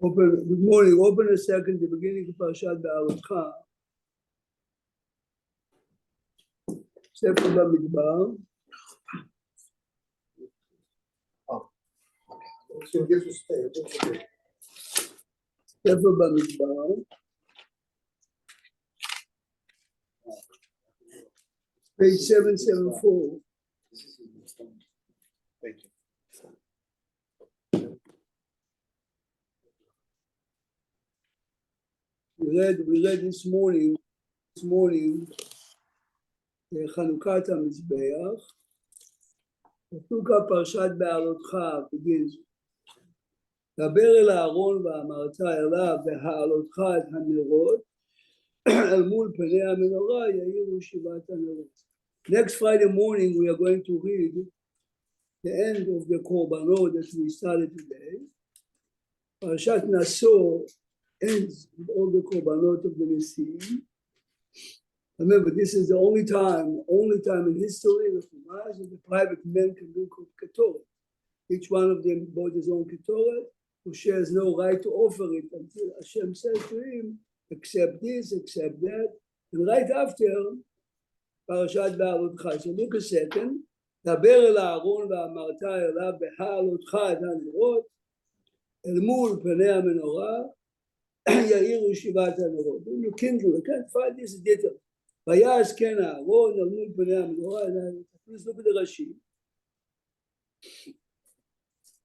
Good morning. Open a second, the beginning of Perashat Be'alotcha. Sefer Bamidbar. Sefer Bamidbar. Page 774. Thank you. We read this morning, Chanuka HaMizbeach. Chanuka Perashat Be'alotcha begins. דבר אל הארון ואמרת אליו והעלותך את הנרות אל מול פני המנורה יאירו שבעת הנרות. Next Friday morning we are going to read the end of the korbanot that we started today. Perashat Naso ends with all the korbanot of the Nesiim. Remember, this is the only time in history that the private men can do ketoret. Each one of them bought his own ketoret. Moshe has no right to offer it until Hashem says to him, accept this, accept that. And right after, Perashat Be'alotcha. So look a second. דבר אל הארון ואמרת אליו בהעלותך את הנרות אל מול פני המנורה יאירו שבעת הנרות. When you kindle, you can't find this detail. ויעש כן הארון אל מול פני המנורה. Please look at the Rashi.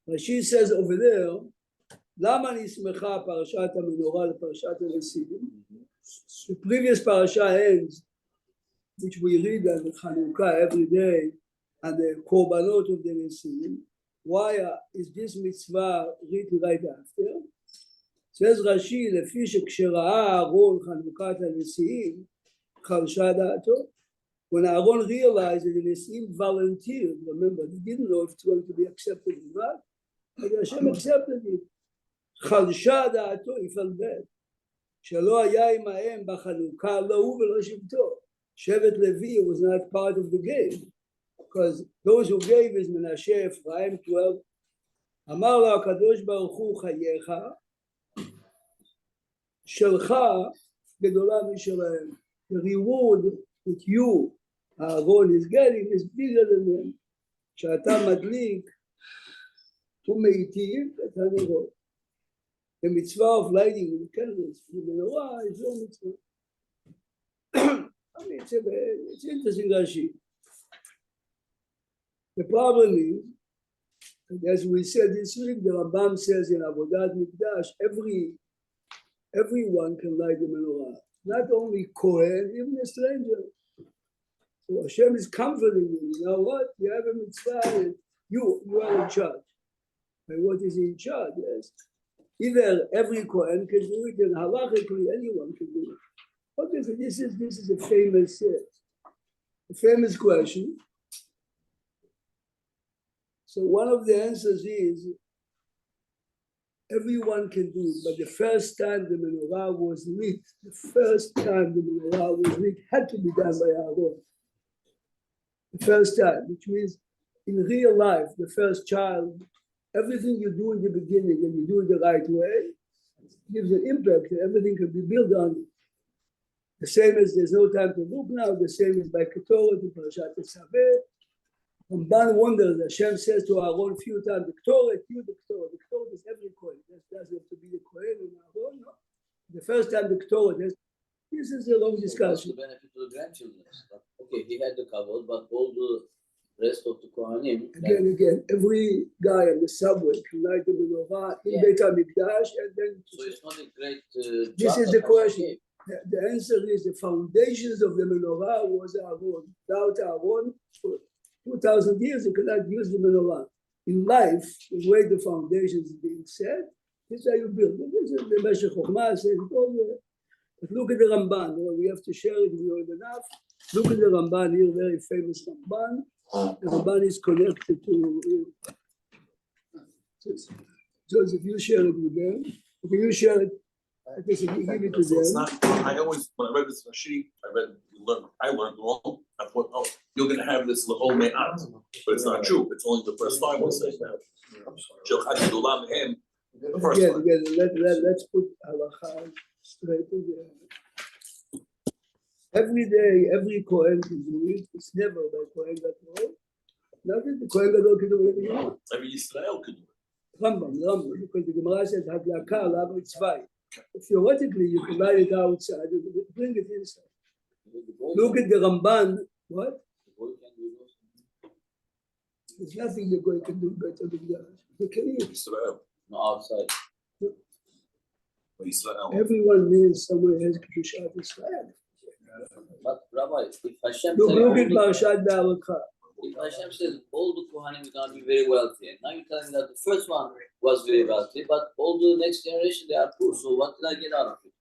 Rashi says over there, למה נסמכה פרשת המנורה לפרשת הנשיאים? The previous parasha ends, which we read on the Chanuka every day, and the korbanot of the Nesiim. Why is this mitzvah written right after? Says Rashi, לפי שכשראה אהרון חנוכת הנשיאים, חלשה דעתו. When Aaron realized that the Nesiim volunteered, remember, he didn't know if it's going to be accepted or not, but Hashem accepted it. חלשה דעתו, he felt bad. שלא היה עמהם בחנוכה, לא הוא ולא שבטו. שבט לוי was not part of the game, because those who gave is Menashe, Ephraim, 12. אמר לו הקדוש ברוך הוא חייך, שלך גדולה משלהם. The reward that you, Aaron, is getting is bigger than them. שאתה מדליק ומאיטיב את הנרות. The mitzvah of lighting the candles from the menorah is no mitzvah. I mean, it's interesting, Rashi. The problem is, as we said this week, the Rambam says in Avodat Mikdash, everyone can light the menorah. Not only Kohen, even a stranger. So Hashem is comforting you. You know what? You have a mitzvah. You are in charge. And what is in charge? Yes. Either every Kohen can do it, and halachically anyone can do it. Okay, so this is a famous question. So one of the answers is everyone can do it, but the first time the menorah was lit, had to be done by Aaron. The first time, which means in real life, the first child, everything you do in the beginning and you do it the right way gives an impact and everything can be built on it. The same as there's no time to look now, the same as by Ketoret in Perashat Tetzaveh. Ramban wonders, Hashem says to Aaron a few times, the Ketoret is every Kohen. That doesn't have to be the Kohen and Aaron, no. The first time the Ketoret, this is a long discussion. What's the benefit to the grandchildren? Okay, he had the kavod, but all the rest of the Kohanim. Again, every guy on the subway can light the menorah in Beit HaMikdash and then. So it's not a great. This is the question. The answer is the foundations of the menorah was Aaron. Without Aaron, for 2,000 years you cannot use the menorah. In life, the way the foundations are being set, this is how you build. This is the Meshech Chochmah says it all there. But look at the Ramban. We have to share it if you know enough. Look at the Ramban here, very famous Ramban. The Ramban is connected to Joseph, you share it with them. Okay, you share it. I guess if you give it to them. It's not, I always, when I read this Rashi, I learned wrong. I thought, oh, you're going to have this L'chol Me'at. But it's not true. It's only the first line will say that. The first one. Again, let's put halakha straight again. Every day, every Kohen can do it. It's never by Kohen Gadol. Not that the Kohen Gadol can do whatever you want. Every Israel could do it. Rambam, because the Gemara says hadlaka lav mitzvah. Theoretically, you can light it outside and bring it inside. Look at the Ramban. What? There's nothing the Goy can do better than that. You can eat. Israel. No, outside. Israel. Everyone means somewhere has Perashat Israel. But Rabbi, if Hashem Look at Perashat Be'alakha. if Hashem says all the Kohanim are going to be very wealthy, and now you're telling me that the first one was very wealthy, but all the next generation they are poor. So what did I get out of it?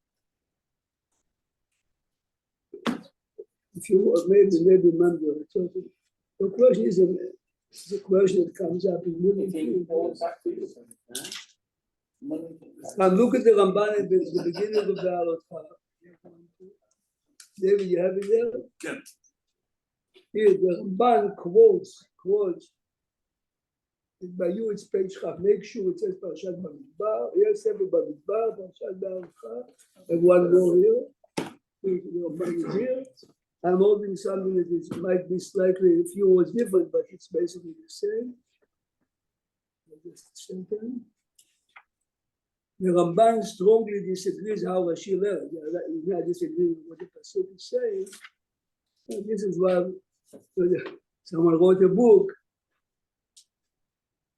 If you maybe remember, the question is the question that comes up in million things. Now look at the Ramban at the beginning of the Be'alakha. David, you have it there? Again. Here, the Ramban quotes. By you, it's page half. Make sure it says Perashat Bamidbar. Yes, every Bamidbar, Perashat Be'alakha, and one more here. The Ramban is here. I'm holding something that is, might be slightly a few words different, but it's basically the same. Just a second. The Ramban strongly disagrees how Rashi learned. He's not disagreeing with what the Pasuk is saying. And this is why someone wrote a book,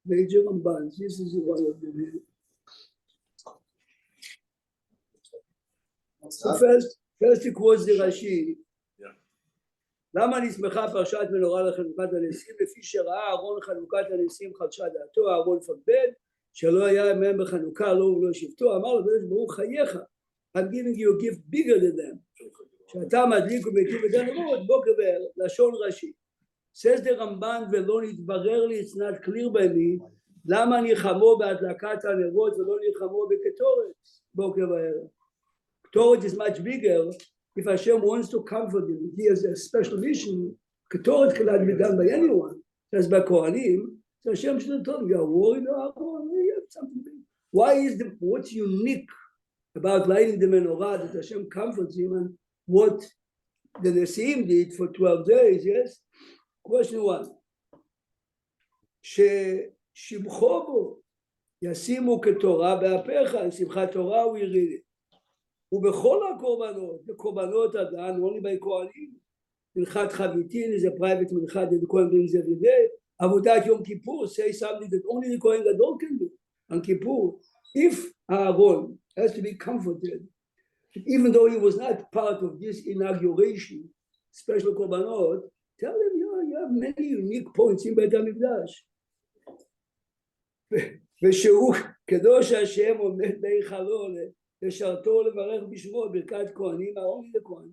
Major Rambans. This is one of them. So first he quotes the Rashi. למה נסמכה פרשת מנורה לחנוכת הניסים? לפי שראה אהרון חנוכת הניסים חדשה דעתו, אהרון פקד, שלא היה מהם בחנוכה, לא ולא שבטו, אמר לו, ברוך חייך, I'm giving you a gift bigger than them. שאתה מדליק ומקיף את הנרות, בוקר ולשון רש"י. says the Ramban, ולא נתברר לי, it's not clear by me, למה נלחמו בהדלקת הנרות ולא נלחמו בקטורת, בוקר וערב. קטורת is much bigger. If Hashem wants to comfort him, he has a special mission. Ketoret cannot be done by anyone. That's by Kohanim. So Hashem should have told him, you are worried about you have something big. Why is what's unique about lighting the menorah that Hashem comforts him and what the Nesim did for 12 days? Yes. Question one. ששבחו בו ישימו כתורה באפיך, שמחת תורה הוא יריד. ובכל הקורבנות, the קורבנות אדם, only by Kohanim, מנחת חביתין is a private מנחת that the Kohen brings every day, עבודת יום כיפור, say something that only the Kohen Gadol can do, on Kippur, if Aaron has to be comforted, even though he was not part of this inauguration, special קורבנות, tell them, you have many unique points in בית המקדש. ושהוא קדוש השם עומד בהיכלו לשרתו לברך בשמו ברכת כהנים, only the Kohen.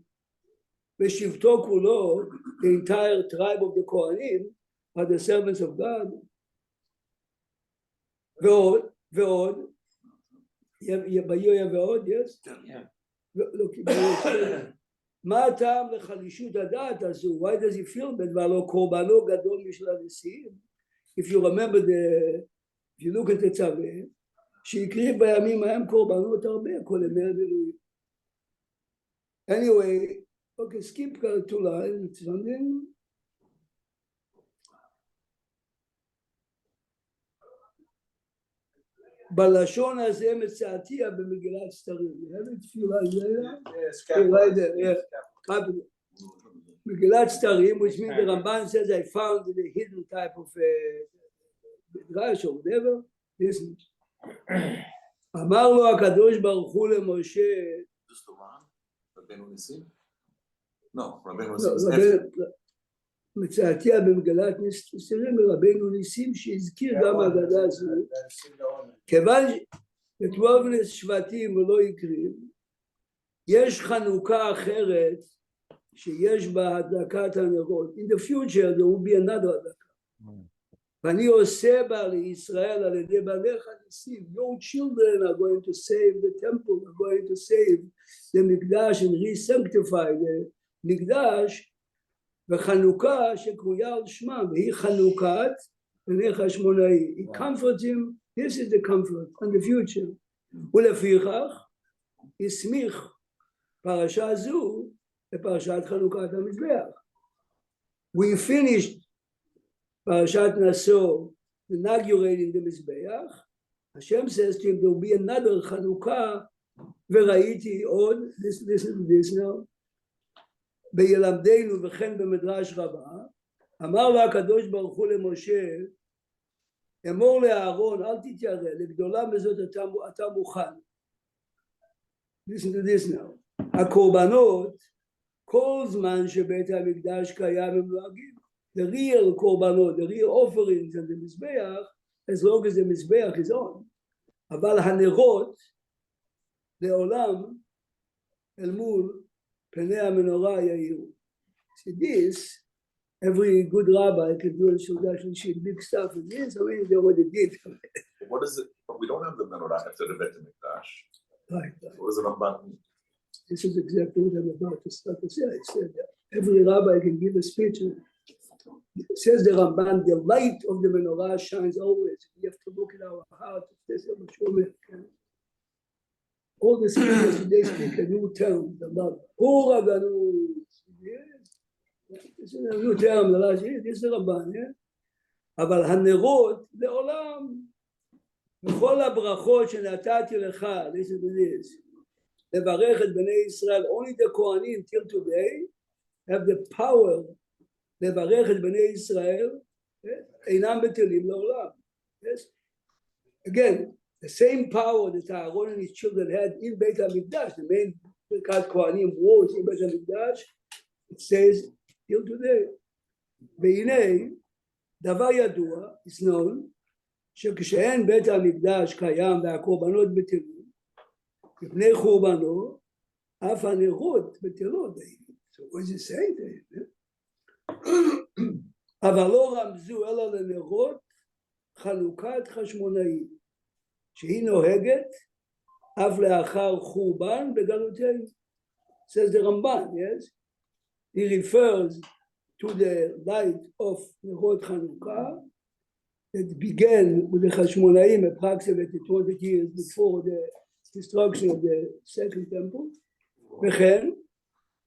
ושבטו כולו, the entire tribe of the Kohanim are the servants of God. ועוד, ביואיה ועוד, yes? מה הטעם לחלישות הדעת הזו? Why does he feel that? והלא קורבנו גדול משל הנשיאים. If you remember if you look at the tzaveh, שהקריב בימים ההם קורבנות הרבה, כל ימי המילואים. Anyway, okay, skip two lines, something. בלשון הזה מצאתיה במגילת סתרים. You have it, few lines there? Yes, right there, yeah. מגילת סתרים, which means the Ramban says I found the hidden type of drash or whatever. Listen. אמר לו הקדוש ברוך הוא למשה. Just the Ron? רבנו ניסים? No, רבנו ניסים. מצאתיה במגילת סתרים מרבנו ניסים שהזכיר גם ההגדה הזו. כיוון ש12 שבטים ולא הקריב, יש חנוכה אחרת שיש בה הדלקת הנרות. In the future there will be another הדלקה. ואני עושה בה לישראל על ידי בעליך ניסים. Your children are going to save the temple, are going to save the מקדש and re-sanctify the מקדש, וחנוכה שקרויה על שמם, והיא חנוכת בני חשמונאי. He comforts him This is the comfort and the future. ולפיכך הסמיך פרשה זו לפרשת חנוכת המזבח. We finished Perashat Naso inaugurating the Mizbeach. Hashem says to him, there will be another Chanuka, v'raiti od, listen to this now, בילמדנו וכן במדרש רבה, אמר לה הקדוש ברוך הוא למשה, אמור לאהרון, אל תתיירא, לגדולה מזאת אתה מוכן. Listen to this now. הקורבנות, כל זמן שבית המקדש קיים הם נוהגים. The real korbanot, the real offerings and the mizbeach, as long as the mizbeach is on. אבל הנרות, לעולם, אל מול פני המנורה יאירו. See this, every good rabbi can do a Seudah Shlishit, big stuff in this, I mean, they already did. What is it? We don't have the menorah after the Bet HaMikdash. Right. What does the Ramban mean? This is exactly what I'm about to start to say. I said that every rabbi can give a speech. It says the Ramban, the light of the menorah shines always. You have to look at our heart. All the speakers today speak a new term, the love. This is a new term, this is the Ramban, yeah? אבל הנרות לעולם, וכל הברכות שנתתי לך, listen to this, לברך את בני ישראל, only the Kohanim till today have the power לברך את בני ישראל, אינם בטלים לעולם. Yes? Again, the same power that Aaron and his children had in Beit HaMikdash, the main Birkat Kohanim was in Beit HaMikdash, it says till today. והנה, דבר ידוע, it's known, שכשאין בית המקדש קיים והקורבנות בטלים, מפני חורבנו, אף הנרות בטלות. So what is it saying there? אבל לא רמזו אלא לנרות חנוכת חשמונאים, שהיא נוהגת אף לאחר חורבן בגלותנו. Says the Ramban, yes? He refers to the light of Nerot Chanukah that began with the Hashmonaim approximately 20 years before the destruction of the second temple. וכן,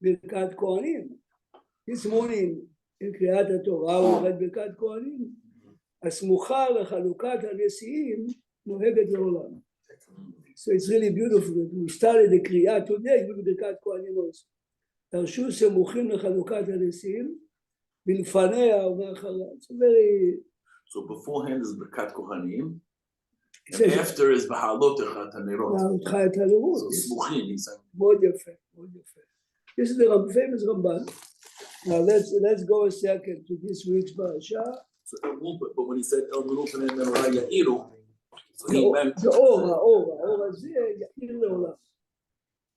ברכת כהנים. This morning in קריאת התורה הוא read ברכת כהנים. הסמוכה לחלוקת הנשיאים נוהגת לעולם. So it's really beautiful that we started the קריאה today with ברכת כהנים also. תרשו סמוכים לחלוקת הנשיאים מלפניה ומאחריה. It's very... So beforehand is Birkat Kohanim, and after is Bahalot Echat HaNerot. So Smuchim, he's saying. מאוד יפה, מאוד יפה. This is the famous Ramban. Now let's go a second to this week's Perasha. So, but when he said El Muluk and Menorah Ya'iru, so he meant... The Aura הזה יאיר לעולם.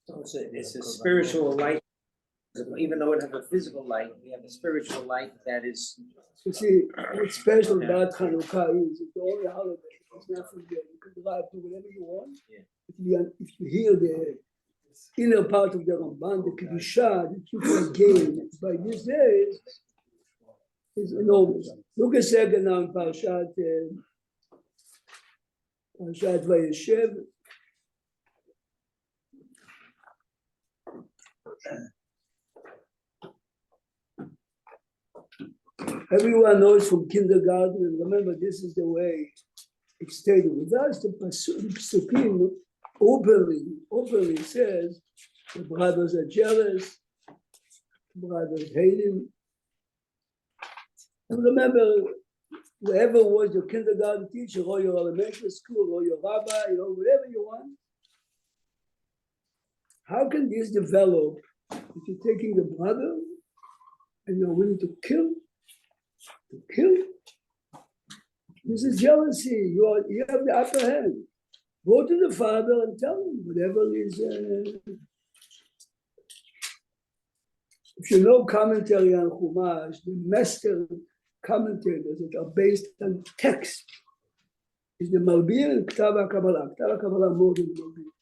So it's a spiritual light. Even though it has a physical light, we have a spiritual light that is. You see, what's special about Chanuka is it's the only holiday. It's not for you. You can drive to whatever you want. Yeah. If you hear the inner part of the Ramban, the Kedusha that you can gain by these days is enormous. Look a second now in Perashat Vayeshev. Everyone knows from kindergarten, and remember this is the way it stayed with us. The Psukim openly says the brothers are jealous, the brothers hate him. And remember, whoever was your kindergarten teacher or your elementary school or your rabbi, whatever you want, how can this develop if you're taking the brother and you're willing to kill? This is jealousy. You have the upper hand. Go to the father and tell him whatever is. If you know commentary on Chumash, the master commentators that are based on text is the Malbir and K'tav HaKabbalah. K'tav HaKabbalah more than Malbir.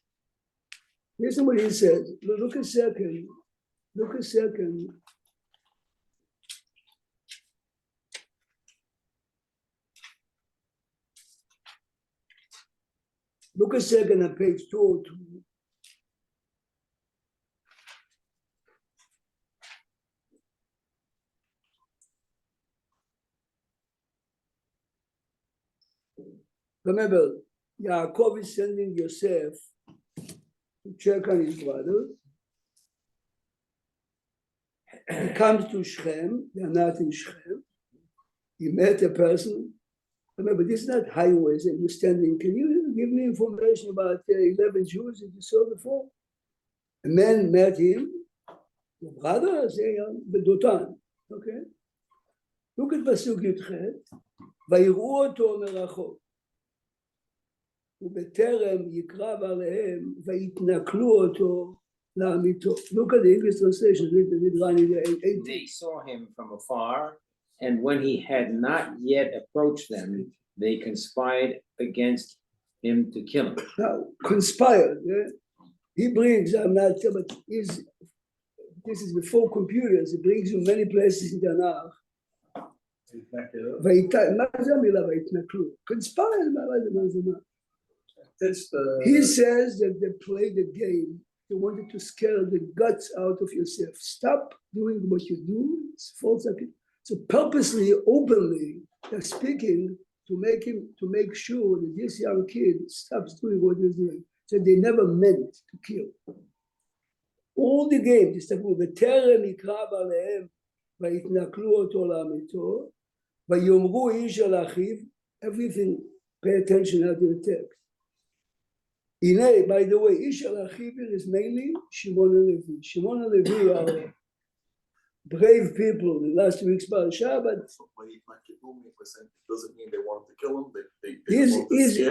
Listen what he says. Look a second. Look a second at page 202. Remember, Yaakov is sending Yosef to check on his brother. He comes to Shechem, they are not in Shechem. He met a person. Remember, this is not highways and you're standing. Can you give me information about 11 Jews that you saw before? A man met him, the brother, בדותן, okay? Look at פסוק י"ח, ויראו אותו מרחוק, ובטרם יקרב עליהם, ויתנכלו אותו לעמיתו. Look at the English translation, they saw him from afar, and when he had not yet approached them, they conspired against him to kill him. Now, conspired, yeah? He brings, I'm not, but this is before computers, he brings you many places in Tanakh. Conspired, he says that they played the game. They wanted to scare the guts out of yourself. Stop doing what you do. It's false. So purposely, openly, they're speaking to make sure that this young kid stops doing what he's doing. So they never meant to kill. All the game, תסתכלו, בטרם יקרב עליהם, ויתנכלו אותו לעמיתו, ויאמרו איש על אחיו, everything, pay attention to the text. הנה, by the way, איש על אחיו is mainly שמעון הלוי. שמעון הלוי are brave people in last week's Perasha, but doesn't mean they wanted to kill him.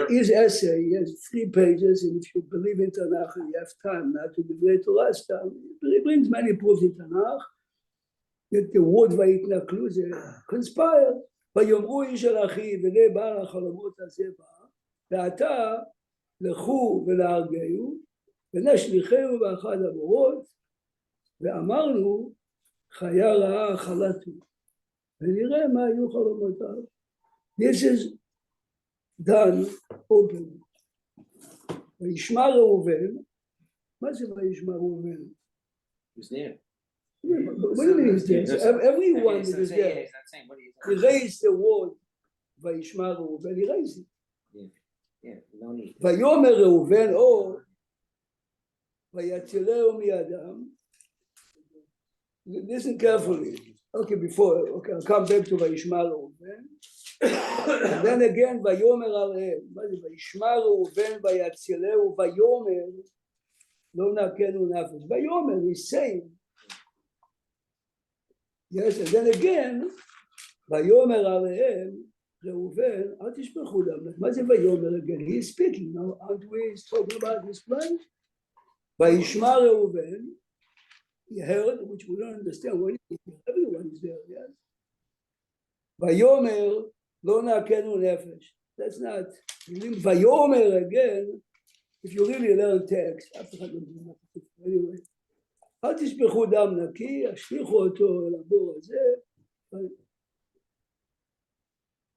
His essay, he has 3 pages, and if you believe in Tanakh and you have time not to debate Torah stuff, he brings many proofs in Tanakh that the word ויתנכלו זה conspire. ויאמרו איש על אחיו, והנה בעל החלומות הזה בא, ועתה לכו ולהרגהו, ונשליכהו באחד המורות, ואמרנו חיה רעה חלתו, ונראה מה היו חלומותיו. This is done open. וישמע ראובן, מה זה וישמע ראובן? Who's there? What do you mean he's there? Everyone is there. He raised the word וישמע ראובן, he raised it. Yeah, no need. ויאמר ראובן או ויצילהו מידם. Listen carefully. Okay, I'll come back to וישמע ראובן. And then again, ויאמר עליהם. מה זה? וישמע ראובן ויצילהו ויאמר לא נקנו נפש. ויאמר, he's saying. Yes, and then again, ויאמר עליהם, ראובן, אל תשפכו דם. מה זה ויאמר again? He is speaking. Now, aren't we talking about this place? וישמע ראובן, he heard, which we don't understand what it is. Everyone is there, yes. ויאמר, לא נקנו נפש. That's not, ויאמר again, if you really learn text, אף אחד לא מבין. Anyway, אל תשפכו דם נקי, השליכו אותו לבור הזה.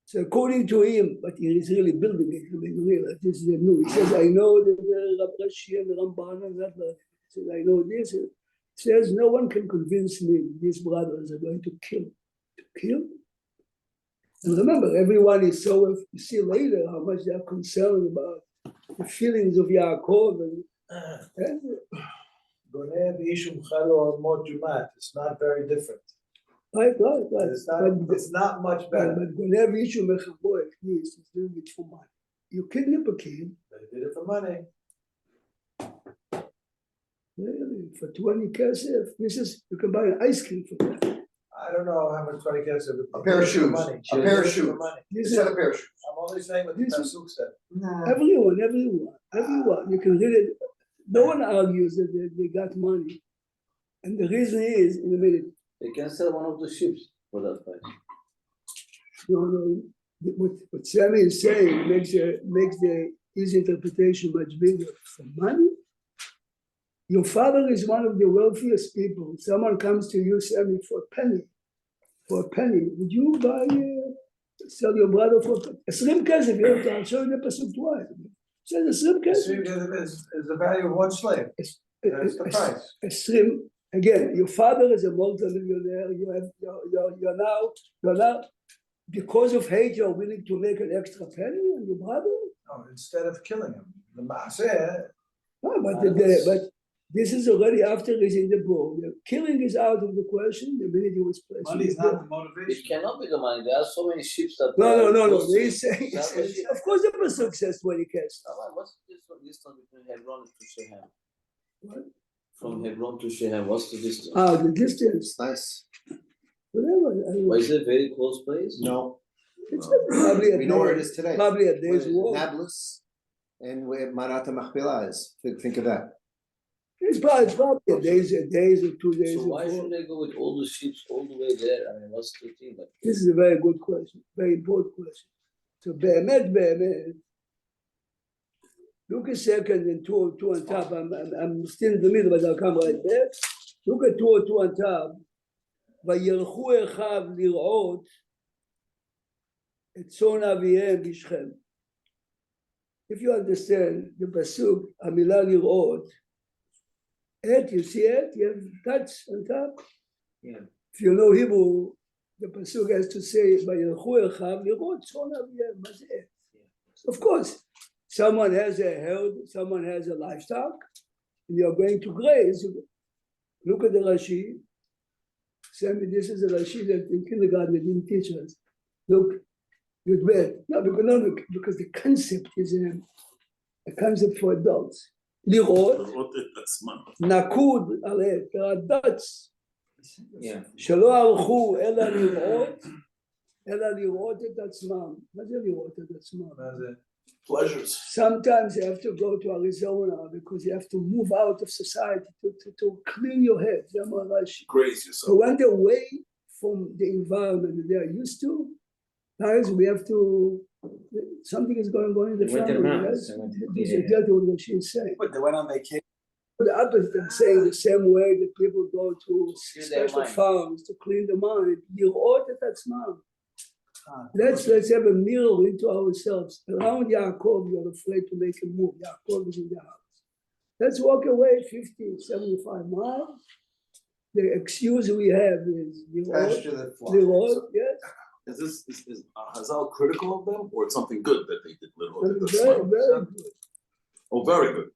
So according to him, but he is really building it to make real, this is new. He says, I know that Rab Rashi and Ramban and that, he says, I know this. He says, no one can convince me these brothers are going to kill. To kill? And remember, everyone is so, you see later how much they are concerned about the feelings of Yaakov. It's not very different. Right. It's not much better. But whenever you make a boy, at least he's doing it for money. You kidnap a kid. They did it for money. Really, for 20 kesef, you can buy an ice cream for that. I don't know how much 20 kesef. A pair of shoes. A pair of shoes. This Set a pair of shoes. I'm only saying what the Pasuk said. Everyone. You can read it. No one argues that they got money. And the reason is, in a minute, They can sell one of the ships for that price. no, what Sammy is saying makes his interpretation much bigger. For money? Your father is one of the wealthiest people. Someone comes to you, Sammy, for a penny. Would you sell your brother for 20 kesef? I'll show you the pasuk twice. בסדר, 20 כסף. Is the value of one slave. That's the price. 20, again, your father is a multi-millionaire, you're now, because of hate, you're willing to make an extra penny on your brother? No, instead of killing him. The Maaseh. No, but this is already after he's in the board. Killing is out of the question the minute he was placed. Money is not the motivation. It cannot be the money. There are so many ships that. No. He's saying, of course, there was success when he cast. What's the distance between Hebron to Shechem? What? From Hebron to Shechem, what's the distance? The distance. Nice. Whatever. Was it a very close place? No, It's probably a we know where it day, is today. probably a day's Where walk. Nablus and where Marat Machpelah is. Think of that. It's probably a days or 2 days. So why walk. should they go with all the ships all the way there? I mean, what's the thing? Like, This is a very good question, very important question. So באמת, look a second and two on top. I'm still in the middle, but I'll come right back. Look at two on top. וילכו אחיו לראות את צאן אביהם בשכם. If you understand the pasuk, המילה לראות, you see it? You have touch on top? Yeah. If you know Hebrew, the pasuk has to say, וילכו אחיו לראות צאן אביהם. מה זה? Of course, someone has a herd, someone has a livestock, and you're going to graze. Look at the Rashi. Sammy, this is a Rashi that in kindergarten they didn't teach us. Look, you'd read. No, because the concept is a concept for adults. לראות, נקוד עליהם, there are dots. שלא ערכו אלא לראות את עצמם. מה זה לראות את עצמם? Pleasures. Sometimes you have to go to Arizona because you have to move out of society to clean your head. Graze yourself. So when they're away from the environment that they are used to, guys, we have to, something is going on in the family. Yes? This is exactly what she's saying. But they went on vacation. The opposite, saying the same way that people go to special farms to clean the mind. לראות את עצמם. Let's have a mirror into ourselves. Around Yaakov, you're afraid to make a move. Yaakov is in the house. Let's walk away 50, 75 miles. The excuse we have is Lirot, yes. Is Hazal critical of them, or it's something good that they did little? Very good. Oh, very good.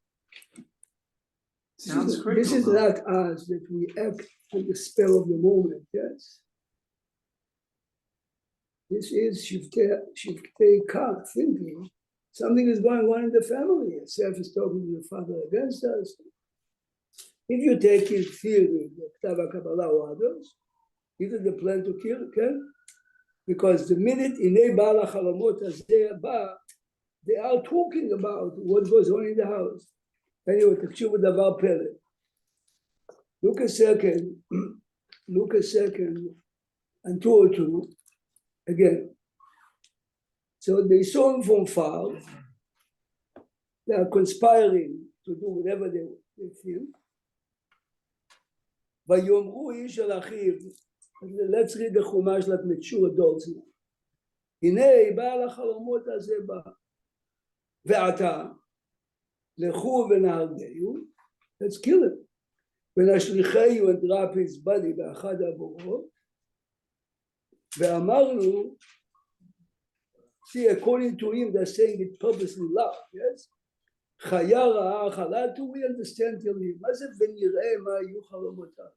This is not us that we act on the spell of the moment, yes. This is Shiftei Kah, thinking something is going on in the family. Yosef is talking to the father against us. If you take his theory, the K'tava Kabbalah or others, either the plan to kill, okay? Because the minute Inei Baal HaChalamot Hazeh Ba, they are talking about what goes on in the house. Anyway, תקשיבו דבר פלא. Look a second, and 202. Again, so they saw him from far. They are conspiring to do whatever they feel. ויאמרו איש על אחיו, let's read the חומש like mature adults now. הנה בעל החלומות הזה בא, ועתה לכו ונהרגהו, let's kill him. ונשליחהו and drop his body באחד הבורות. ואמרנו, see, according to him, they're saying it purposely loud, yes? חיה רעה חלתו, we understand till him. מה זה ונראה מה היו חלומותיו?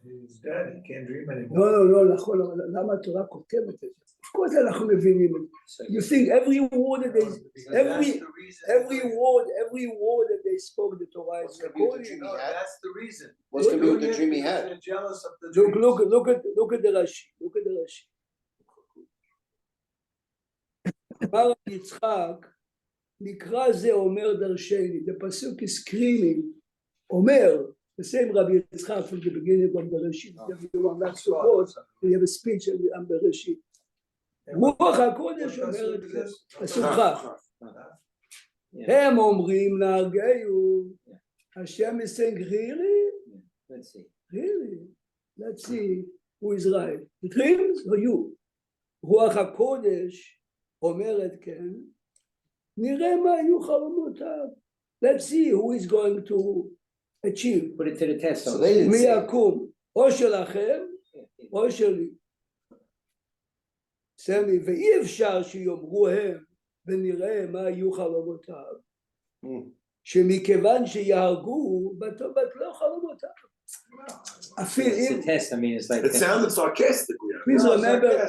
He's dead, he can't dream anymore. לא, נכון, למה התורה כותבת את זה? Of course אנחנו מבינים את זה. You think every word that they spoke, the Torah is recording. No, that's the reason. What's going to be with the dream he had? They're jealous of the dream. Look at the Rashi. Look at the Rashi. אמר יצחק, מקרא זה אומר דרשני. The pasuk is screaming. אומר, the same Rabbi Yitzchak from the beginning of the Rashi. Everyone not so close. We have a speech on the Rashi. רוח הקודש אומרת פסוק כ'. הם אומרים להרגהו. Hashem is saying, really? Let's see. Really? Let's see who is right. The dreams or you? רוח הקודש אומרת כן, נראה מה יהיו חלומותיו. Let's see who is going to achieve. Put it to the test. So they didn't מי say. יקום, או שלכם, או שלי. סמי, ואי אפשר שיאמרו הם, ונראה מה יהיו חלומותיו. שמכיוון שיהרגו, בטלו חלומותיו. It's a test. I mean, it's like It sounded sarcastic. Please remember,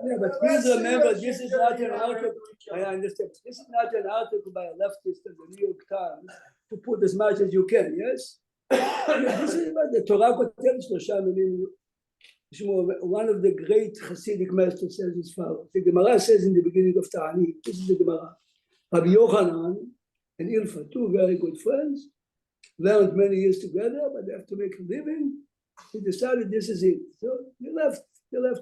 yeah, but please remember, this is not an article. I understand. This is not an article by a leftist in the New York Times to put as much as you can. Yes. This is what the Torah tells us. One of the great Hasidic masters says as follows. The Gemara says in the beginning of Ta'anit. This is the Gemara. Rabbi Yochanan and Ilfa, two very good friends, learned many years together, but they have to make a living. They decided this is it. So they left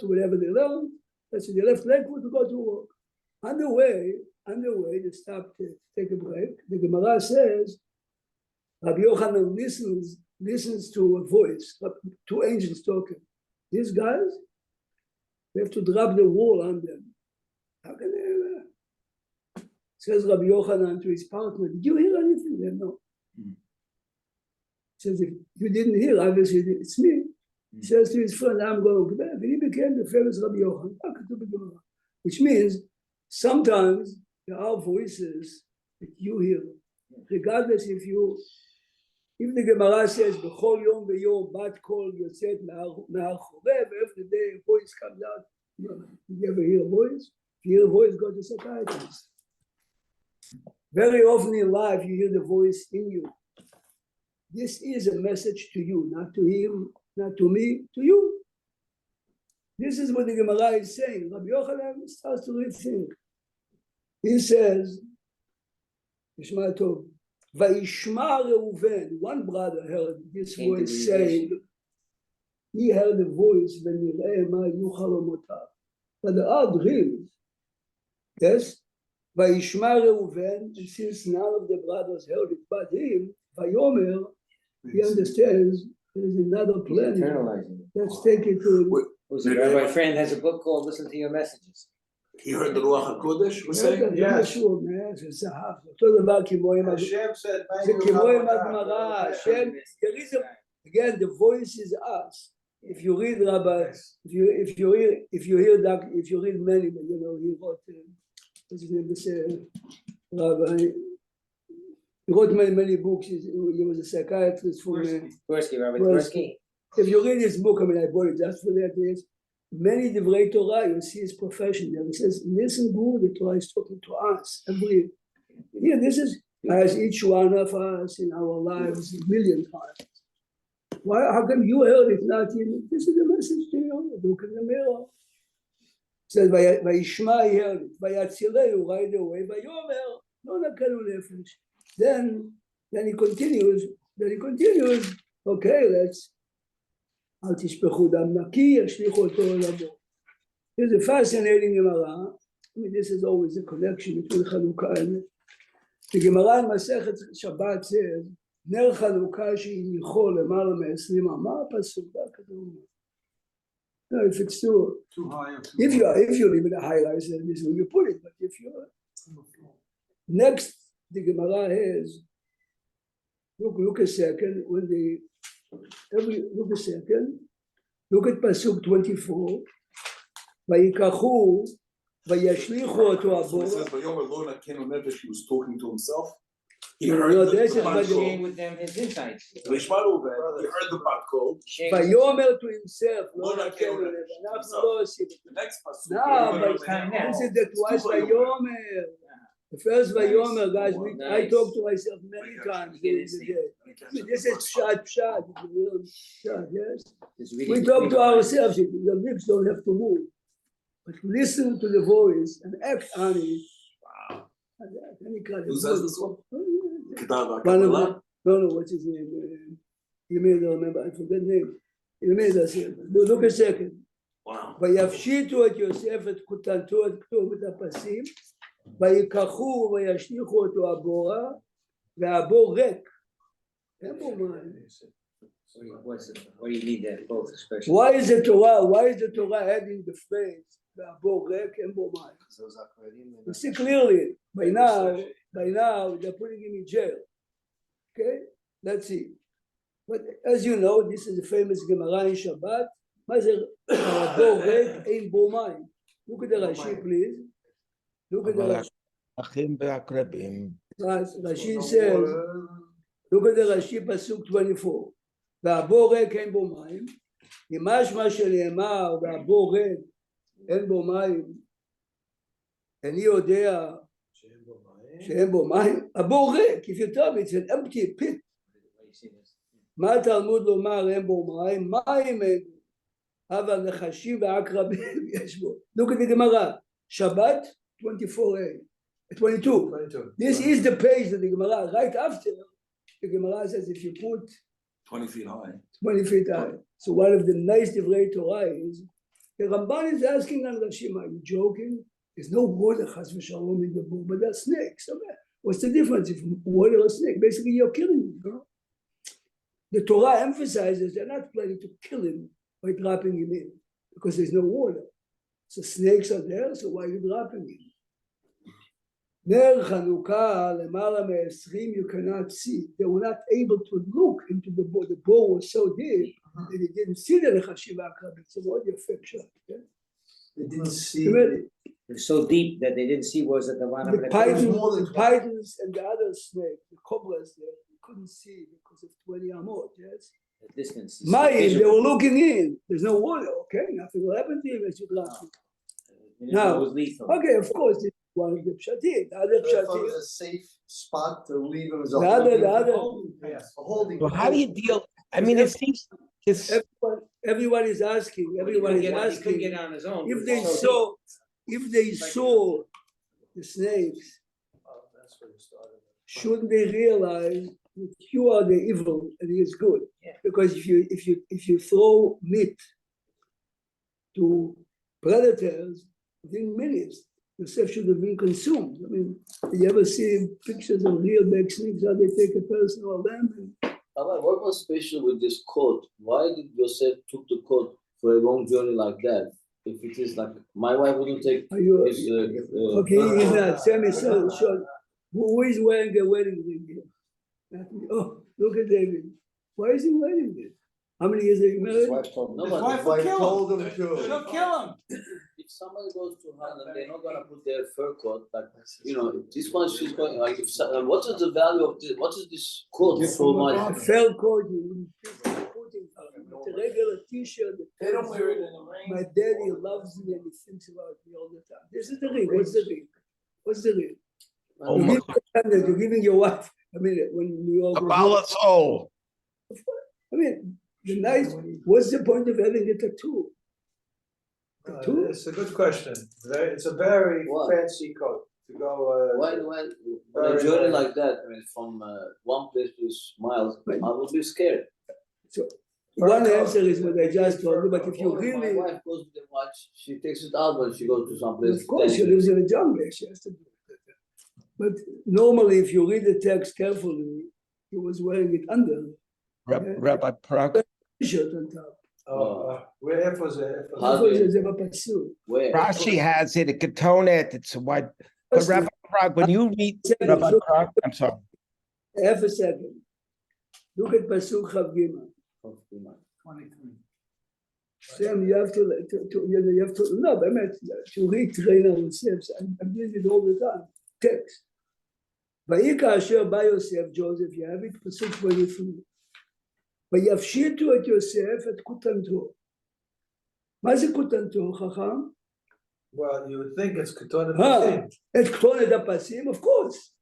whatever they learned. That's it. They left Lakewood to go to work. On the way, they stopped to take a break. The Gemara says, Rabbi Yochanan listens to a voice, two angels talking. These guys, they have to drop the wall on them. How can they? Says Rabbi Yochanan to his partner, did you hear anything? They no. Says, if you didn't hear, obviously it's me. He says to his friend, I'm going to bed. And he became the famous Rabbi Yochanan, which means sometimes there are voices that you hear, regardless if the Gemara says, B'chol yom v'yom bat kol yotzet me'ar chorev, every day a voice comes out. You ever hear a voice? If you hear a voice, go to psychiatrist. Very often in life, you hear the voice in you. This is a message to you, not to him, not to me, to you. This is what the Gemara is saying. Rabbi Yochanan starts to rethink. He says, Yishma Tov, Vayishma Reuven, one brother heard this voice saying, he heard the voice, V'nireh ma yu chalomotav. But there are dreams. Yes? Vayishma Reuven, and since none of the brothers heard it but him, Vayomer, he understands there is another plan. Let's take it to. My friend has a book called "Listen to Your Messages." He heard the Ruach HaKodesh was saying? Yes. Hashem said, again, the voice is us. If you read Rabbi, if you read many, you know, he wrote, what's his name, Rabbi. He wrote many books. He was a psychiatrist for Robert Tversky. If you read his book, I mean, I bought it just for that. Yes, many divrei Torah, you see his profession there. He says, listen good, the Torah is talking to us. Every here, this is as each one of us in our lives a million times. Why? How come you heard it not in? This is the message to you. Look in the mirror. It says, Vayishma, he heard it. Vayatzileu, right away. Vayomer, no nakelu nefesh. Then he continues. Okay, let's. Al tishpechu dam naki, yashlichu oto elamo. There's a fascinating Gemara. I mean, this is always a connection between Chanuka and it. The Gemara in Masechet Shabbat says, Ner Chanuka she'inicho lemala me'esrim amar pasuk kazum. No, if it's too high, if you leave it a high rise, then this is where you put it. But if you're next. The Gemara has, look a second, look at Pasuk 24, Vayikachu, Vayashlichu oto abora. It says, Vayomer lo nakenu nefesh, he was talking to himself. He heard sharing with them his insights. He heard the bat call. Vayomer to himself, Lo nakenu nefesh. The next Pasuk. No, but this is the twice Vayomer. The first Vayomer, guys, I talk to myself many times during the day. This is pshat, yes? We talk to ourselves, the lips don't have to move. But listen to the voice and act on it. Wow. Who says this one? No, what's his name? You may not remember, I forget the name. You may not say, look a second. Wow. ויפשיטו את יוסף את כותנתו את כתובת הפסים ויקחו וישליכו אותו הבורה והבור ריק. אין בו מים. What do you need that both, especially? Why is the Torah adding the phrase "V'abo rek en bo mayim"? You see clearly by now they're putting him in jail. Okay, let's see. But as you know, this is the famous Gemara in Shabbat. "V'abo rek en bo mayim." Look at the Rashi, please. Look at the Rashi. Rashi says, look at the Rashi pasuk 24. "V'abo rek en bo mayim." משמע שנאמר והבור ריק אין בו מים, איני יודע שאין בו מים, הבור ריק, if you tell me it's an empty pit, מה התלמוד לומר אין בו מים? מים אין, אבל נחשים ועקרבים יש בו. Look at the Gemara, Shabbat 24a, 22. This is the page of the Gemara. Right after, the Gemara says if you put 20 feet high. 20 feet high. So one of the nice divrei Torah is, the Ramban is asking on Rashi, are you joking? There's no water, chas v'shalom, in the book, but there are snakes. What's the difference if water or snake? Basically, you're killing him. You know? The Torah emphasizes they're not planning to kill him by dropping him in, because there's no water. So snakes are there, so why are you dropping him? Ner Chanuka, למעלה מ-20, you cannot see. They were not able to look into the bowl. The bowl was so deep that they didn't see the Nechashim Akrabim. It's a very affection. They didn't see. It was so deep that they didn't see what was at the bottom of The the pythons and the other snake, the cobras there, they couldn't see because of 20 amot, yes? The distance. Mayim, they were looking in. There's no water, okay? Nothing will happen to him as you drop him. Now, it was lethal. okay, of course, this is one of the pshatim. The other I thought it pshatim. was a safe spot to leave him as The other. a holding. So how do you deal? I mean, it seems this. Everyone is asking. Everyone is He couldn't asking get on his own. if they saw the snakes. That's where it started. Shouldn't they realize that you are the evil and he is good? Yeah. Because if you throw meat to predators, within minutes, Yosef should have been consumed. I mean, you ever see pictures of real big snakes, how they take a person or them? What was special with this coat? Why did Yosef took the coat for a long journey like that? If it is like, my wife wouldn't take his... Okay, he's not. Sammy said, sure. Who is wearing a wedding ring here? Oh, look at David. Why is he wearing it? How many years are you married? His wife told him. No, His but- wife told him to. She'll kill him. If somebody goes to her and they're not gonna put their fur coat, like, you know, this one she's going, like, if, what is the value of this? What is this coat so A much? felt coat, you wouldn't put it on. It's a regular t-shirt. They don't wear it in the rain. My daddy loves me and he thinks about me all the time. This is the ring. What's the ring? What's the ring? Oh You're my giving- You're giving your wife. I mean, when we all go. Kabbalah soul. I mean, the nice. What's the point of having a tattoo? Tattoo? It's a good question. It's a very What? fancy coat to go. Why, on a journey like that, I mean, from one place to miles, I would be scared. So one answer is what I just told you, but if you My really, wife goes with the watch, she takes it out when she goes to some place. of course, she lives in a jungle, she has to do it. But normally, if you read the text carefully, he was wearing it under Rabbi Prak. t-shirt on top. Where F was it? How do you- זה בפסוק. Where? Rashi has it, a ketonet, it's a white. But Rabbi Prak, when you read Rabbi Prak, I'm sorry. Half a second. Look at pasuk Chav Gimel. 23. Sam, you have to no, באמת, to read trainer Yosef, I'm doing it all the time, text. ויהי כאשר בא יוסף, ג'וזף, יהב את פסוק 23. ויפשיטו את יוסף את כותנתו. מה זה כותנתו, חכם? Well, you would think it's Ketona את כתונת הפסים, of course.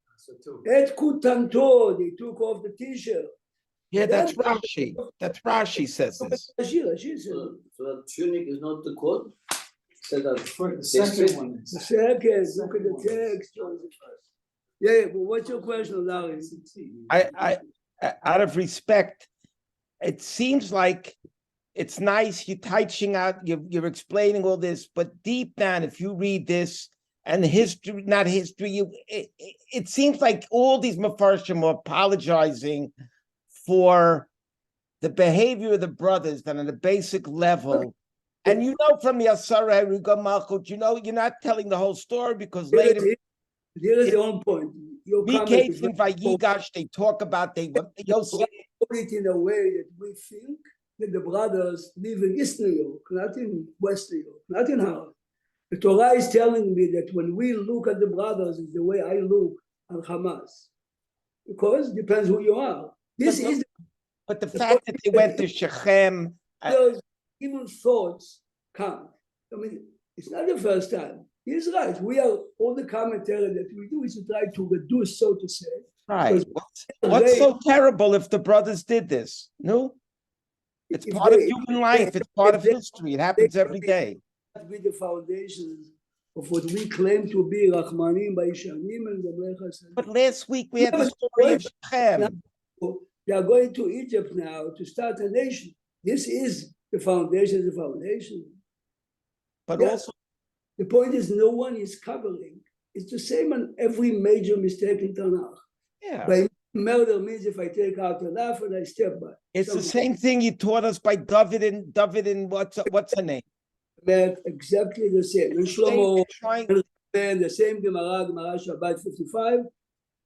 את כותנתו, they took off the t-shirt. Yeah, that's Rashi. That's Rashi says this. Rashi said, So the tunic is not the coat? Said that The second one. the second, look at the text, Joseph. Yeah, but what's your question, Larry? I, out of respect, it seems like it's nice, you're teaching out, you're explaining all this, but deep down, if you read this and history, not history, it seems like all these Mefarshim are apologizing for the behavior of the brothers that on a basic level, and you know from Yasara Riga Malchut, you know, you're not telling the whole story because later Here is the only point. Your comment is in Vayigash, they talk about put it in a way that we think that the brothers live in East New York, not in West New York, not in Harlem. The Torah is telling me that when we look at the brothers, is the way I look on Hamas. Because it depends who you are. But the fact that they went to Shechem, even thoughts count. I mean, it's not the first time. He's right. We are all the commentary that we do is to try to reduce, so to say. right? What's so terrible if the brothers did this? No, it's part of human life. It's part of history. It happens every day. With the foundations of what we claim to be Rahmanim, Vayeshev, and the But last week we had the story of Shechem. They are going to Egypt now to start a nation. This is the foundation of the foundation. But also, the point is, no one is covering. It's the same on every major mistake in Tanakh. yeah. By murder means if I take out a laugh and I step by. It's the same thing you taught us by David and what's her name? Exactly the same. And Shlomo, the same Gemara Shabbat 55,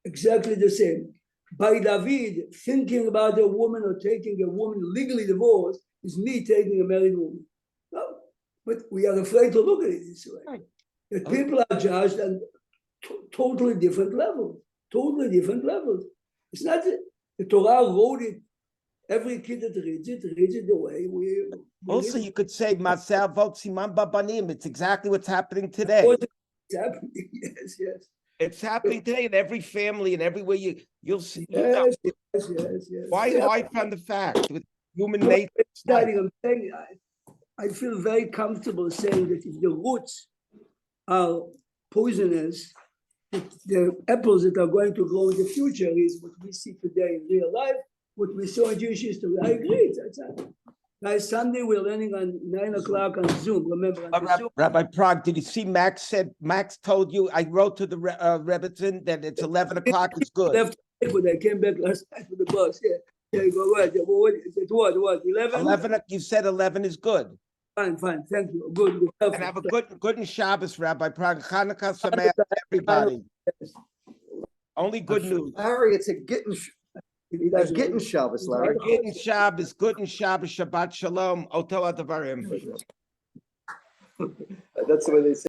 exactly the same. By David, thinking about a woman or taking a woman legally divorced is me taking a married woman. No, but we are afraid to look at it this way. Right. That people are judged on totally different levels. Totally different levels. It's not the Torah wrote it. Every kid that reads it the way we also, you could say Masel Vot Siman Babanim. It's exactly what's happening today. It's happening. Yes, yes. It's happening today in every family and everywhere you'll see. Yes. Why hide from the fact with human nature? I'm saying, I feel very comfortable saying that if the roots are poisonous, the apples that are going to grow in the future is what we see today in real life, what we saw in Jewish history. I agree. Guys, Sunday we're learning on 9 o'clock on Zoom. Remember, Rabbi Prague, did you see Max told you, I wrote to the Rebbitzin that it's 11 o'clock, it's good. Left, but I came back last night with the bus. Yeah, there you go. What? 11? 11. You said 11 is good. Fine. Thank you. Good. And have a good and Shabbos, Rabbi Prague. Chanukah Sameach to everybody. Only good news. Larry, it's a Gittin Shabbos, Larry. Gittin Shabbos, good and Shabbos, Shabbat Shalom, Oto Adavarim. That's the way they say.